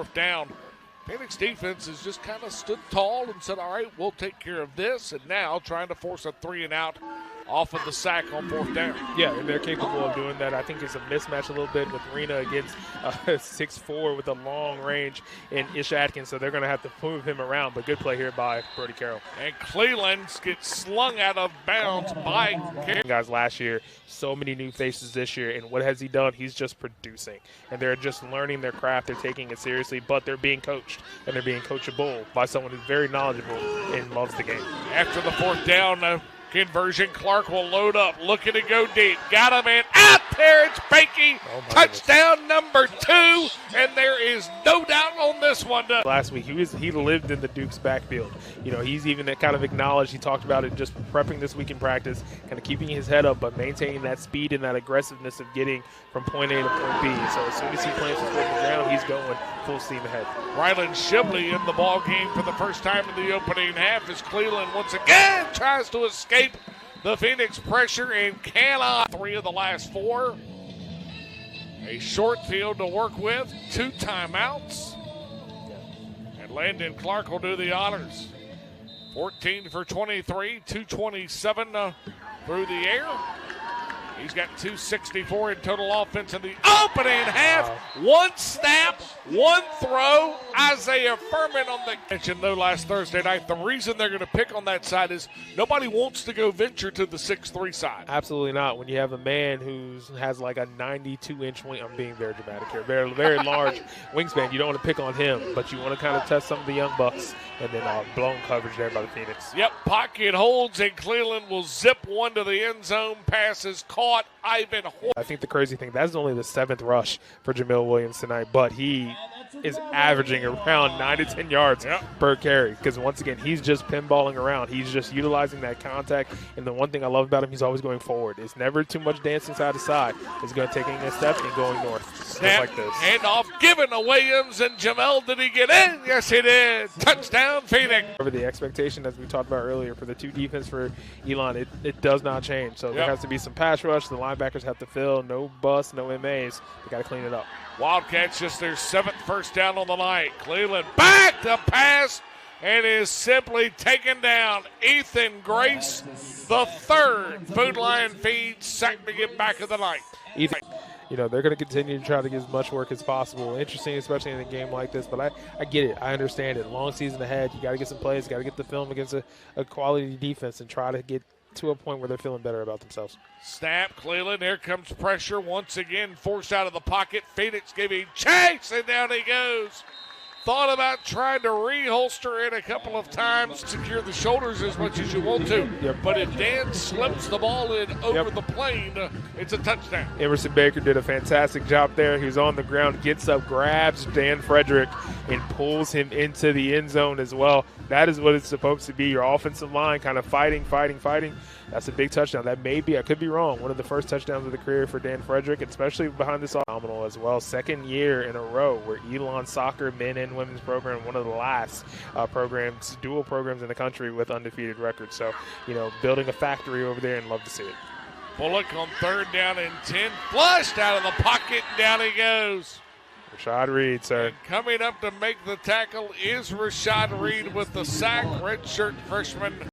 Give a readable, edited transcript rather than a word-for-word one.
Fourth down. Phoenix defense has just kind of stood tall and said, all right, we'll take care of this. And now trying to force a 3-and-out off of the sack on fourth down. Yeah, and they're capable of doing that. I think it's a mismatch a little bit with Rena against 6'4" with a long range in Ish Atkins, so they're going to have to move him around. But good play here by Brody Carroll. And Cleveland gets slung out of bounds by Carroll. Guys last year, so many new faces this year, and what has he done? He's just producing. And they're just learning their craft. They're taking it seriously, but they're being coached, and they're being coachable by someone who's very knowledgeable and loves the game. After the fourth down, conversion, Clark will load up, looking to go deep. Got him in, out there, it's Bakey. Touchdown number 2, and there is no doubt on this one. Last week, he lived in the Duke's backfield. You know, he's even kind of acknowledged, he talked about it just prepping this week in practice, kind of keeping his head up, but maintaining that speed and that aggressiveness of getting from point A to point B. So as soon as he plants his foot on the ground, he's going full steam ahead. Rylan Shibley in the ball game for the first time in the opening half as Cleveland once again tries to escape the Phoenix pressure and cannot. 3 of the last 4. A short field to work with, 2 timeouts. And Landon Clark will do the honors. 14 for 23, 227 through the air. He's got 264 in total offense in the opening half. 1 snap, 1 throw. Isaiah Furman on the mentioned though last Thursday night. The reason they're going to pick on that side is nobody wants to go venture to the 6'3" side. Absolutely not. When you have a man who has like a 92-inch wing, I'm being very dramatic here, very, very large wingspan. You don't want to pick on him, but you want to kind of test some of the young bucks, and then blown coverage there by the Phoenix. Yep, pocket holds, and Cleveland will zip one to the end zone. Passes caught. Ivan Hoy. I think the crazy thing, that's only the 7th rush for Jamil Williams tonight, but he is averaging around 9 to 10 yards per carry because, once again, he's just pinballing around. He's just utilizing that contact, and the one thing I love about him, he's always going forward. It's never too much dancing side to side. He's going to taking a step and going north. Snap, just like this. handoff given to Williams, and Jamel, did he get in? Yes, he did. Touchdown, Phoenix. Over the expectation, as we talked about earlier, for the 2 defense for Elon, it does not change. So there has to be some pass rush. The linebackers have to fill. No bust, no MAs. They got to clean it up. Wildcats just their 7th first down on the night. Cleveland back to pass and is simply taken down. Ethan Grace, the 3rd Food Lion feed, sacked to get back of the night. Ethan, you know, they're going to continue to try to get as much work as possible. Interesting, especially in a game like this, but I get it. I understand it. Long season ahead. You got to get some plays, got to get the film against a quality defense and try to get to a point where they're feeling better about themselves. Snap, Cleveland. Here comes pressure once again, forced out of the pocket. Phoenix giving chase, and down he goes. Thought about trying to reholster it a couple of times, secure the shoulders as much as you want to. But if Dan slips the ball in over the plane, it's a touchdown. Emerson Baker did a fantastic job there. He was on the ground, gets up, grabs Dan Frederick, and pulls him into the end zone as well. That is what it's supposed to be. Your offensive line kind of fighting. That's a big touchdown. That may be, I could be wrong, one of the first touchdowns of the career for Dan Frederick, especially behind this phenomenal as well. 2nd year in a row where Elon Soccer men and women's program, one of the last programs, dual programs in the country with undefeated records. So, you know, building a factory over there, and love to see it. Bullock on 3rd down and 10, flushed out of the pocket, and down he goes. Rashad Reed, sir. And coming up to make the tackle is Rashad Reed with the sack, redshirt freshman.